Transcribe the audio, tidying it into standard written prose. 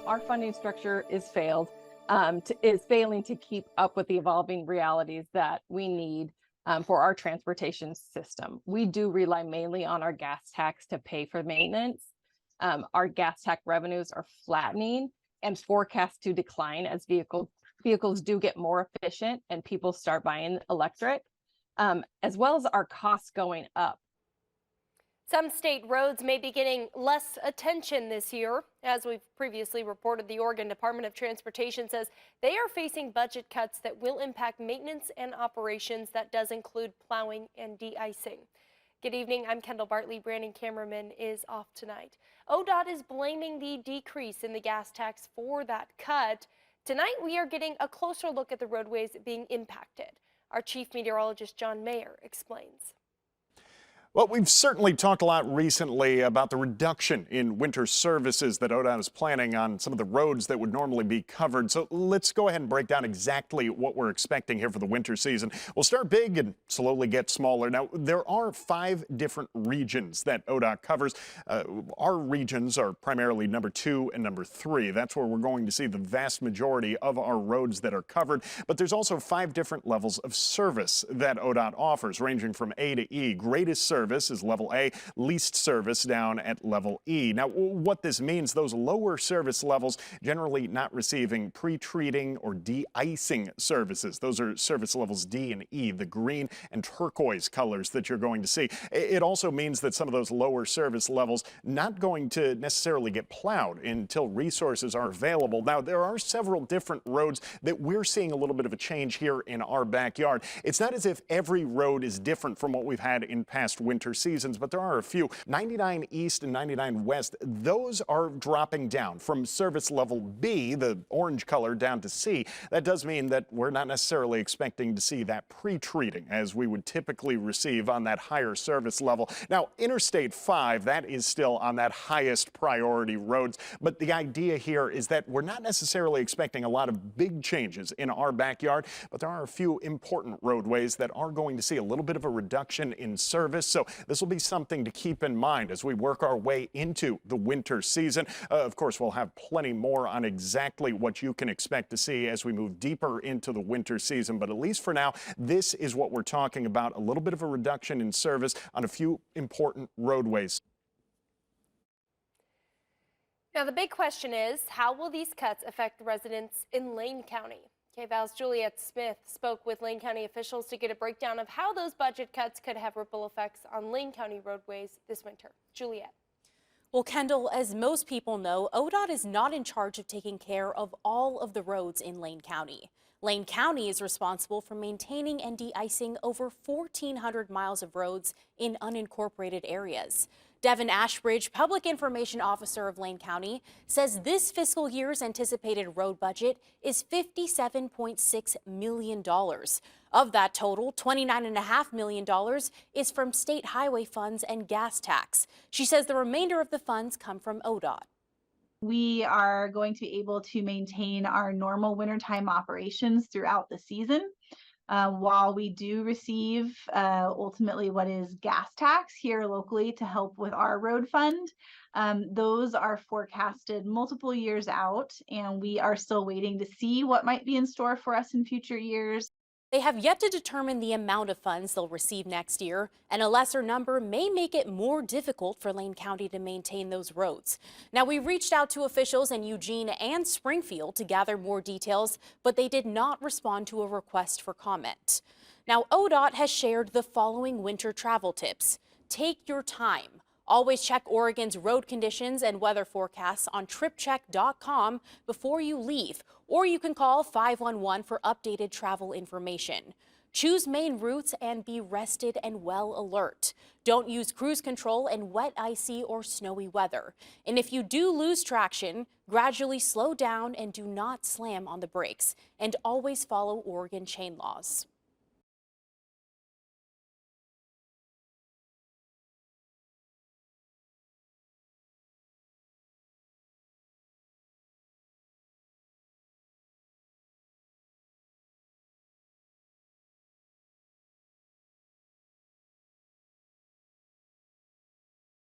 Our funding structure is failing to keep up with the evolving realities that we need for our transportation system. We do rely mainly on our gas tax to pay for maintenance. Our gas tax revenues are flattening and forecast to decline as vehicles do get more efficient and people start buying electric, as well as our costs going up. Some state roads may be getting less attention this year. As we've previously reported, the Oregon Department of Transportation says they are facing budget cuts that will impact maintenance and operations. That does include plowing and de-icing. Good evening, I'm Kendall Bartley. Brandon Cameraman is off tonight. ODOT is blaming the decrease in the gas tax for that cut. Tonight, we are getting a closer look at the roadways being impacted. Our chief meteorologist, John Mayer, explains. Well, we've certainly talked a lot recently about the reduction in winter services that ODOT is planning on some of the roads that would normally be covered. So let's go ahead and break down exactly what we're expecting here for the winter season. We'll start big and slowly get smaller. Now, there are 5 different regions that ODOT covers. Our regions are primarily number 2 and number 3. That's where we're going to see the vast majority of our roads that are covered. But there's also 5 different levels of service that ODOT offers, ranging from A to E. Greatest service is level A, least service down at level E. Now, what this means, those lower service levels generally not receiving pre-treating or de-icing services. Those are service levels D and E, the green and turquoise colors that you're going to see. It also means that some of those lower service levels not going to necessarily get plowed until resources are available. Now, there are several different roads that we're seeing a little bit of a change here in our backyard. It's not as if every road is different from what we've had in past winter seasons, but there are a few. 99 East and 99 West, those are dropping down from service level B, the orange color, down to C. That does mean that we're not necessarily expecting to see that pre-treating as we would typically receive on that higher service level. Now, Interstate 5, that is still on that highest priority roads, but the idea here is that we're not necessarily expecting a lot of big changes in our backyard, but there are a few important roadways that are going to see a little bit of a reduction in service. So this will be something to keep in mind as we work our way into the winter season. Of course, we'll have plenty more on exactly what you can expect to see as we move deeper into the winter season. But at least for now, this is what we're talking about, a little bit of a reduction in service on a few important roadways. Now, the big question is, how will these cuts affect residents in Lane County? KVAL's Juliette Smith spoke with Lane County officials to get a breakdown of how those budget cuts could have ripple effects on Lane County roadways this winter. Juliette. Well, Kendall, as most people know, ODOT is not in charge of taking care of all of the roads in Lane County. Lane County is responsible for maintaining and de-icing over 1,400 miles of roads in unincorporated areas. Devin Ashbridge, Public Information Officer of Lane County, says this fiscal year's anticipated road budget is $57.6 million. Of that total, $29.5 million is from state highway funds and gas tax. She says the remainder of the funds come from ODOT. We are going to be able to maintain our normal wintertime operations throughout the season. While we do receive ultimately what is gas tax here locally to help with our road fund, those are forecasted multiple years out, and we are still waiting to see what might be in store for us in future years. They have yet to determine the amount of funds they'll receive next year, and a lesser number may make it more difficult for Lane County to maintain those roads. Now, we reached out to officials in Eugene and Springfield to gather more details, but they did not respond to a request for comment. Now, ODOT has shared the following winter travel tips. Take your time. Always check Oregon's road conditions and weather forecasts on tripcheck.com before you leave, or you can call 511 for updated travel information. Choose main routes and be rested and well alert. Don't use cruise control in wet, icy, or snowy weather. And if you do lose traction, gradually slow down and do not slam on the brakes. And always follow Oregon chain laws.